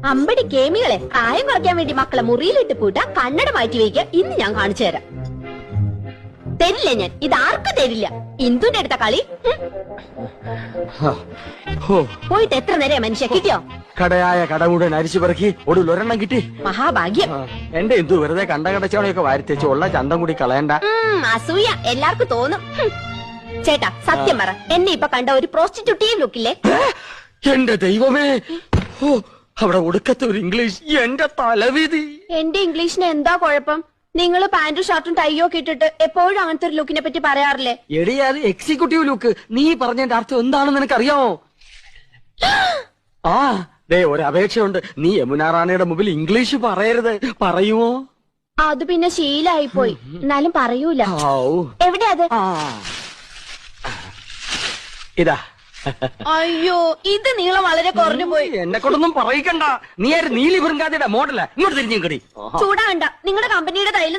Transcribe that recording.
അമ്പടി കേമികളെ പ്രായം കുറയ്ക്കാൻ വേണ്ടി മക്കളെ മുറിയിലിട്ട് പൂട്ട കണ്ണട മാറ്റി വയ്ക്കുക. ഇന്ന് ഞാൻ കാണിച്ചു തരാം. തരില്ല ഞാൻ, ഇതാർക്കും തരില്ല. ഇന്ദുന്റെ അടുത്ത കളി. പോയിട്ട് എത്ര നേരം മനുഷ്യ കിട്ടിയോ? കടയായ കട മുഴുവൻ അരിച്ചു പറക്കി ഒടുവിൽ ഒരെണ്ണം കിട്ടി. മഹാഭാഗ്യം. എന്റെ എന്തു വെറുതെ കണ്ട കടച്ചവണയൊക്കെ വാരിത്തേച്ച് ഉള്ള ചന്തം കൂടി കളയണ്ട. അസൂയ എല്ലാവർക്കും തോന്നും. ചേട്ടാ സത്യം പറ, എന്നെ ഇപ്പൊ കണ്ട ഒരു പ്രോസ്റ്റിറ്റ്യൂട്ടീവ് ലുക്കില്ലേ? എന്റെ ദൈവമേ, അവിടെ ഒടുക്കത്തെ ഒരു ഇംഗ്ലീഷ്. എന്റെ തലവിധി. എന്റെ ഇംഗ്ലീഷിന് എന്താ കുഴപ്പം? നിങ്ങൾ പാന്റും ഷർട്ടും ടൈയോ ഒക്കെ ഇട്ടിട്ട് എപ്പോഴും അങ്ങനത്തെ ഒരു ലുക്കിനെ പറ്റി പറയാറില്ലേ? എടി അത് എക്സിക്യൂട്ടീവ് ലുക്ക്. നീ പറഞ്ഞതിന്റെ അർത്ഥം എന്താണെന്ന് നിനക്കറിയാമോ? ആ ദേ ഒരു അപേക്ഷയുണ്ട്. നീ യമുന റാണിയുടെ മുമ്പിൽ ഇംഗ്ലീഷ് പറയരുത്. പറയുമോ? അത് പിന്നെ ശീലായിപ്പോയി. എന്നാലും പറയൂല. എവിടെ അത്? ഇതാ. അയ്യോ, ഇത് നീളം വളരെ കുറഞ്ഞു പോയി. എന്നെ കൊണ്ടൊന്നും പറയിക്കണ്ട. നീ ആര്? നീലി വൃങ്കാതിയുടെ മോഡലാ. ഇങ്ങോട്ട് തിരിഞ്ഞു കടി. ചൂടാകണ്ട. നിങ്ങളുടെ കമ്പനിയുടെ തൈല്